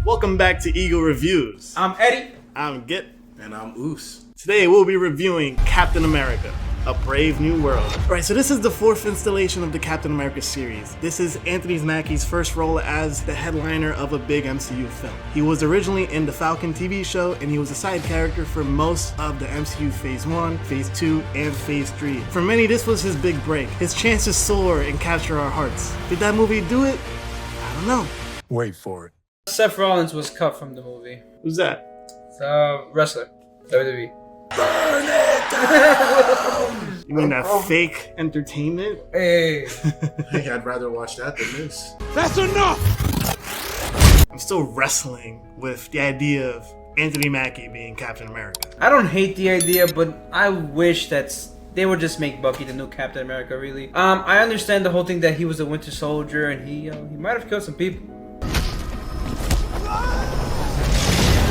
Welcome back to Eagle Reviews. I'm Eddie. I'm Git. And I'm Oos. Today we'll be reviewing Captain America, A Brave New World. Alright, so this is the fourth installation of the Captain America series. This is Anthony Mackie's first role as the headliner of a big MCU film. He was originally in the Falcon TV show, and he was a side character for most of the MCU Phase 1, Phase 2, and Phase 3. For many, this was his big break. His chance to soar and capture our hearts. Did that movie do it? I don't know. Wait for it. Seth Rollins was cut from the movie. Who's that? It's a wrestler. WWE. Burn it down! You mean that fake entertainment? Hey. Hey, I'd rather watch that than this. That's enough! I'm still wrestling with the idea of Anthony Mackie being Captain America. I don't hate the idea, but I wish that they would just make Bucky the new Captain America, really. I understand the whole thing that he was a Winter Soldier and he might have killed some people.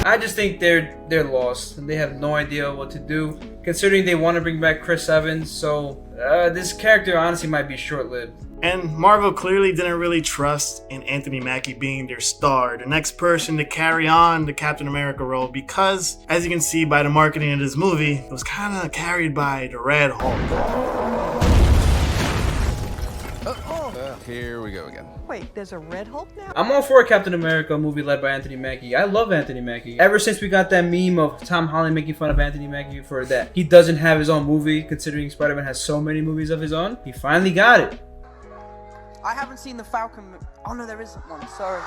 I just think they're lost and they have no idea what to do, considering they want to bring back Chris Evans, so this character honestly might be short-lived. And Marvel clearly didn't really trust in Anthony Mackie being their star, the next person to carry on the Captain America role, because, as you can see by the marketing of this movie, it was kind of carried by the Red Hulk. Here we go again. Wait, there's a Red Hulk now? I'm all for a Captain America movie led by Anthony Mackie. I love Anthony Mackie. Ever since we got that meme of Tom Holland making fun of Anthony Mackie for that he doesn't have his own movie, considering Spider-Man has so many movies of his own, he finally got it. I haven't seen the Falcon. Oh no, there isn't one. Sorry.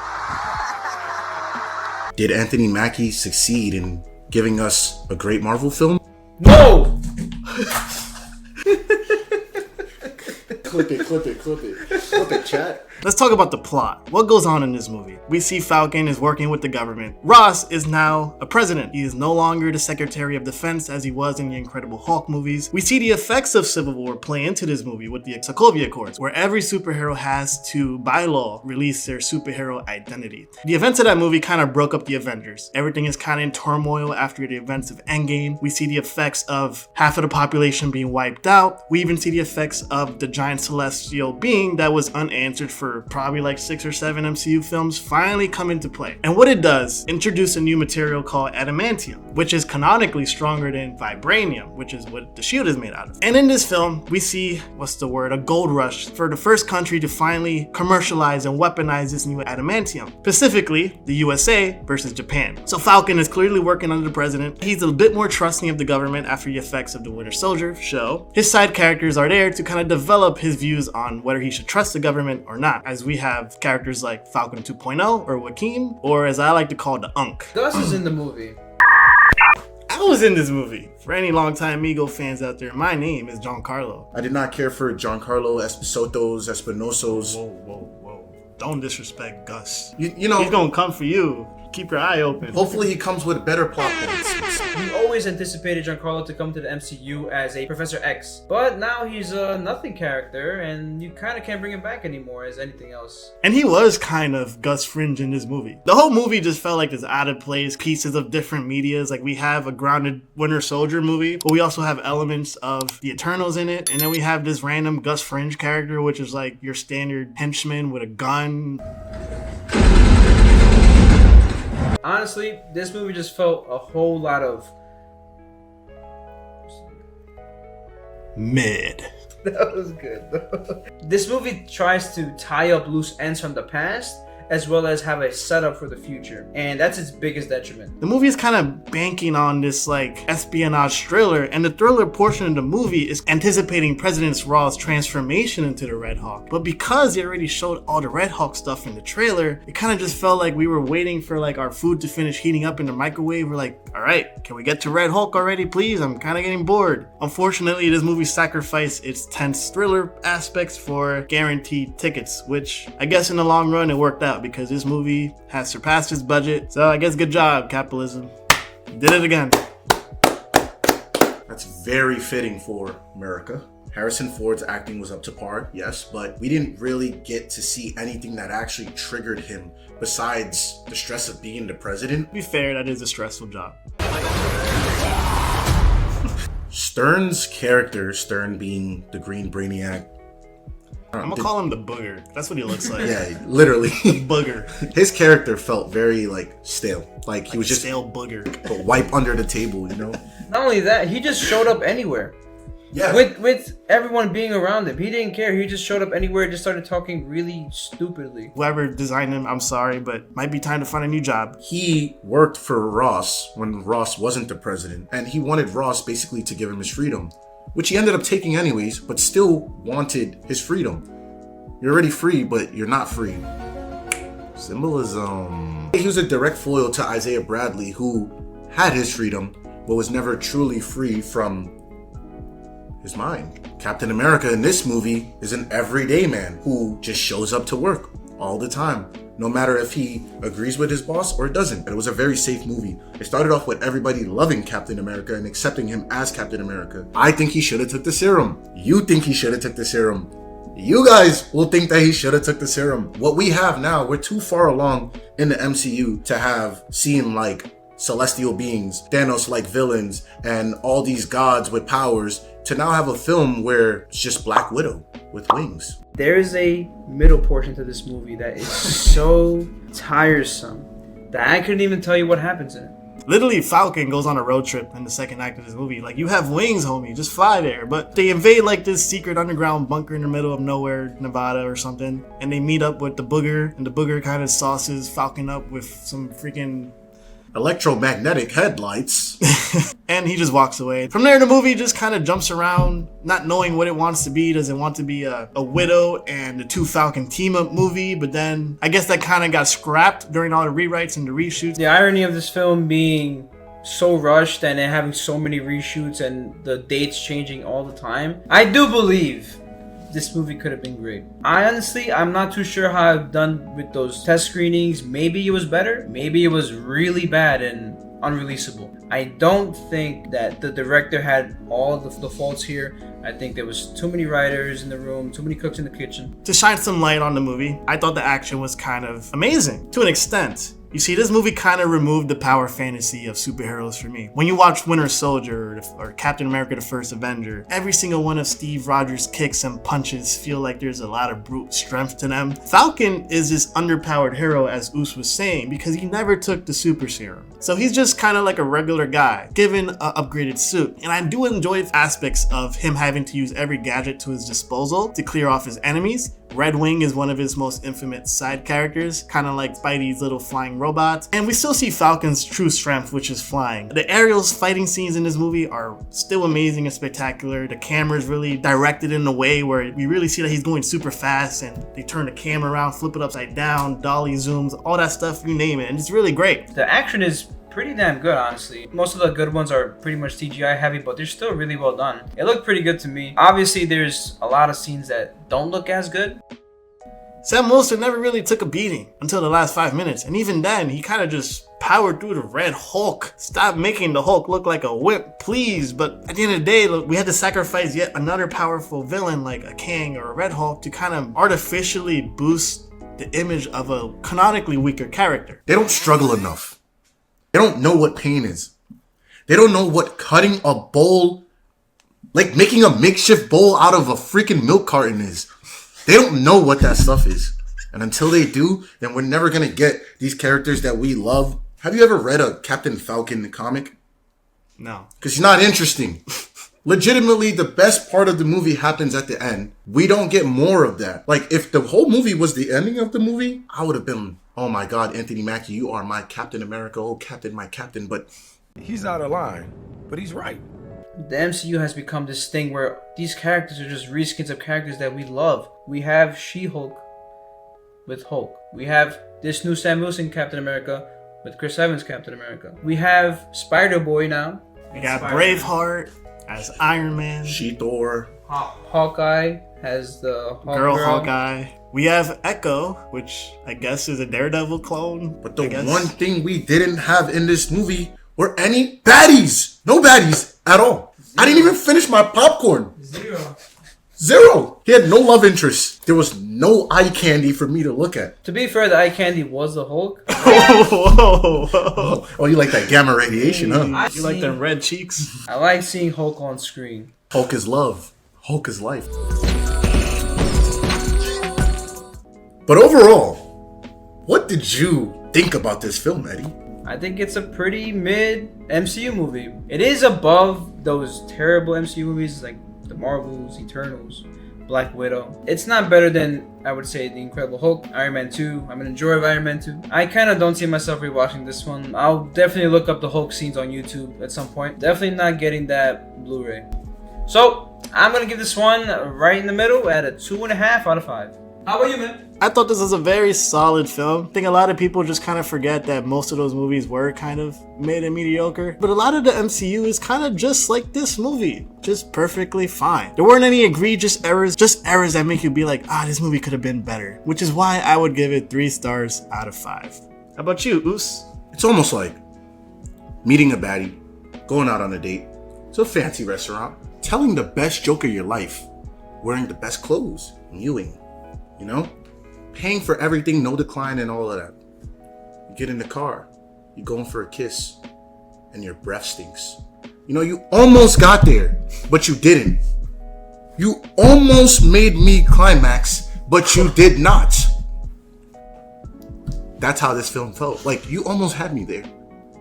Did Anthony Mackie succeed in giving us a great Marvel film? Whoa! Clip it, chat. Let's talk about the plot. What goes on in this movie? We see Falcon is working with the government. Ross is now a president. He is no longer the Secretary of Defense as he was in the Incredible Hulk movies. We see the effects of Civil War play into this movie with the Sokovia Accords, where every superhero has to, by law, release their superhero identity. The events of that movie kind of broke up the Avengers. Everything is kind of in turmoil after the events of Endgame. We see the effects of half of the population being wiped out. We even see the effects of the giant celestial being that was unanswered for probably like 6 or 7 MCU films finally come into play. And what it does, introduce a new material called adamantium, which is canonically stronger than vibranium, which is what the shield is made out of. And in this film, we see, a gold rush for the first country to finally commercialize and weaponize this new adamantium, specifically the USA versus Japan. So Falcon is clearly working under the president. He's a bit more trusting of the government after the effects of the Winter Soldier show. His side characters are there to kind of develop his views on whether he should trust the government or not, as we have characters like Falcon 2.0 or Joaquin, or as I like to call the Unk. Gus is in the movie. I was in this movie. For any longtime Migo fans out there, my name is Giancarlo. I did not care for Giancarlo Espinoso's. Whoa. Don't disrespect Gus. You know, he's gonna come for you. Keep your eye open. Hopefully he comes with better plot points. We always anticipated Giancarlo to come to the MCU as a Professor X, but now he's a nothing character, and you kind of can't bring him back anymore as anything else. And he was kind of Gus Fringe in this movie. The whole movie just felt like this out of place, pieces of different medias. Like we have a grounded Winter Soldier movie, but we also have elements of the Eternals in it, and then we have this random Gus Fringe character, which is like your standard henchman with a gun. Honestly, this movie just felt a whole lot of mid. That was good. This movie tries to tie up loose ends from the past, as well as have a setup for the future, and that's its biggest detriment. The movie is kind of banking on this like espionage thriller, and the thriller portion of the movie is anticipating President Ross' transformation into the Red Hawk. But because they already showed all the Red Hawk stuff in the trailer, it kind of just felt like we were waiting for like our food to finish heating up in the microwave. We're like, all right, can we get to Red Hulk already, please? I'm kind of getting bored. Unfortunately, this movie sacrificed its tense thriller aspects for guaranteed tickets, which I guess in the long run it worked out, because this movie has surpassed its budget. So I guess good job, capitalism. You did it again. That's very fitting for America. Harrison Ford's acting was up to par, yes, but we didn't really get to see anything that actually triggered him besides the stress of being the president. To be fair, that is a stressful job. Stern's character, Stern being the Green Brainiac, I'm gonna call him the booger. That's what he looks like. Yeah, literally. Booger. His character felt very like stale. Like he was just stale booger. a wipe under the table, you know? Not only that, he just showed up anywhere. Yeah. With everyone being around him. He didn't care. He just showed up anywhere and just started talking really stupidly. Whoever designed him, I'm sorry, but might be time to find a new job. He worked for Ross when Ross wasn't the president, and he wanted Ross basically to give him his freedom, which he ended up taking anyways, but still wanted his freedom. You're already free, but you're not free. Symbolism. He was a direct foil to Isaiah Bradley, who had his freedom, but was never truly free from his mind. Captain America in this movie is an everyday man who just shows up to work all the time, no matter if he agrees with his boss or doesn't. It was a very safe movie. It started off with everybody loving Captain America and accepting him as Captain America. I think he should have took the serum. You think he should have took the serum. You guys will think that he should have took the serum. What we have now, we're too far along in the MCU to have seen like celestial beings, Thanos-like villains, and all these gods with powers, to now have a film where it's just Black Widow with wings. There is a middle portion to this movie that is so tiresome that I couldn't even tell you what happens in it. Literally, Falcon goes on a road trip in the second act of this movie. Like, you have wings, homie, just fly there. But they invade like this secret underground bunker in the middle of nowhere, Nevada or something, and they meet up with the booger, and the booger kind of sauces Falcon up with some freaking electromagnetic headlights. And he just walks away. From there, the movie just kind of jumps around, not knowing what it wants to be. Does it want to be a Widow and the two Falcon team-up movie? But then I guess that kind of got scrapped during all the rewrites and the reshoots. The irony of this film being so rushed and it having so many reshoots and the dates changing all the time, I do believe this movie could have been great. I'm not too sure how I've done with those test screenings. Maybe it was better. Maybe it was really bad and unreleasable. I don't think that the director had all the faults here. I think there was too many writers in the room, too many cooks in the kitchen. To shine some light on the movie, I thought the action was kind of amazing to an extent. You see, this movie kind of removed the power fantasy of superheroes for me. When you watch Winter Soldier or Captain America the First Avenger, every single one of Steve Rogers' kicks and punches feel like there's a lot of brute strength to them. Falcon is this underpowered hero, as Oos was saying, because he never took the super serum. So he's just kind of like a regular guy, given an upgraded suit. And I do enjoy aspects of him having to use every gadget to his disposal to clear off his enemies. Red Wing is one of his most infamous side characters, kind of like Spidey's little flying robots. And we still see Falcon's true strength, which is flying. The aerials fighting scenes in this movie are still amazing and spectacular. The camera's really directed in a way where we really see that he's going super fast, and they turn the camera around, flip it upside down, dolly zooms, all that stuff, you name it. And it's really great. The action is pretty damn good, honestly. Most of the good ones are pretty much CGI heavy, but they're still really well done. It looked pretty good to me. Obviously, there's a lot of scenes that don't look as good. Sam Wilson never really took a beating until the last 5 minutes, and even then, he kind of just powered through the Red Hulk. Stop making the Hulk look like a wimp, please. But at the end of the day, look, we had to sacrifice yet another powerful villain like a Kang or a Red Hulk to kind of artificially boost the image of a canonically weaker character. They don't struggle enough. They don't know what pain is. They don't know what cutting a bowl, like making a makeshift bowl out of a freaking milk carton is. They don't know what that stuff is. And until they do, then we're never going to get these characters that we love. Have you ever read a Captain Falcon comic? No. Because he's not interesting. Legitimately, the best part of the movie happens at the end. We don't get more of that. Like, if the whole movie was the ending of the movie, I would have been, oh my God, Anthony Mackie, you are my Captain America. Oh, Captain, my Captain. But He's out of line, but he's right. The MCU has become this thing where these characters are just reskins of characters that we love. We have She-Hulk with Hulk. We have this new Sam Wilson Captain America with Chris Evans Captain America. We have Spider-Boy now. We got Braveheart as Iron Man. She-Thor. Hawkeye has the Girl Hawkeye. We have Echo, which I guess is a Daredevil clone. But the one thing we didn't have in this movie were any baddies. No baddies at all. I didn't even finish my popcorn. Zero. He had no love interest. There was no eye candy for me to look at. To be fair, the eye candy was the Hulk. Oh, you like that gamma radiation, huh? You like them red cheeks? I like seeing Hulk on screen. Hulk is love. Hulk is life. But overall, what did you think about this film, Eddie? I think it's a pretty mid MCU movie. It is above those terrible MCU movies like The Marvels, Eternals, Black Widow. It's not better than, I would say, The Incredible Hulk, Iron Man 2. I'm an enjoyer of Iron Man 2. I kind of don't see myself rewatching this one. I'll definitely look up the Hulk scenes on YouTube at some point. Definitely not getting that Blu-ray. So, I'm going to give this one right in the middle at a 2.5 out of 5. How about you, man? I thought this was a very solid film. I think a lot of people just kind of forget that most of those movies were kind of mid and mediocre. But a lot of the MCU is kind of just like this movie. Just perfectly fine. There weren't any egregious errors, just errors that make you be like, this movie could have been better. Which is why I would give it 3 stars out of 5. How about you, Oos? It's almost like meeting a baddie, going out on a date to a fancy restaurant, telling the best joke of your life, wearing the best clothes, mewing, you know? Paying for everything, no decline and all of that. You get in the car, you going for a kiss, and your breath stinks. You know, you almost got there, but you didn't. You almost made me climax, but you did not. That's how this film felt. Like, you almost had me there.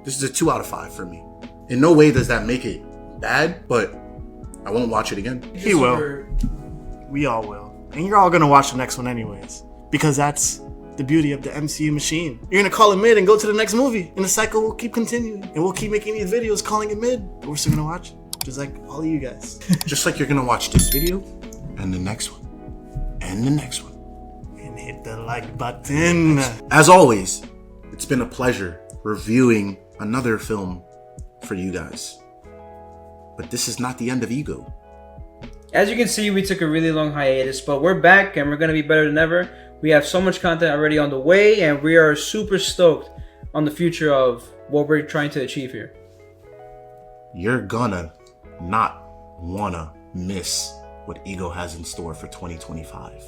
This is a 2 out of 5 for me. In no way does that make it bad, but I won't watch it again. He will. We all will. And you're all gonna watch the next one anyways. Because that's the beauty of the MCU machine. You're gonna call it mid and go to the next movie. And the cycle will keep continuing. And we'll keep making these videos calling it mid. But we're still gonna watch it. Just like all of you guys. Just like you're gonna watch this video, and the next one, and the next one. And hit the like button. As always, it's been a pleasure reviewing another film for you guys. But this is not the end of Ego. As you can see, we took a really long hiatus, but we're back and we're going to be better than ever. We have so much content already on the way, and we are super stoked on the future of what we're trying to achieve here. You're gonna not wanna miss what Ego has in store for 2025.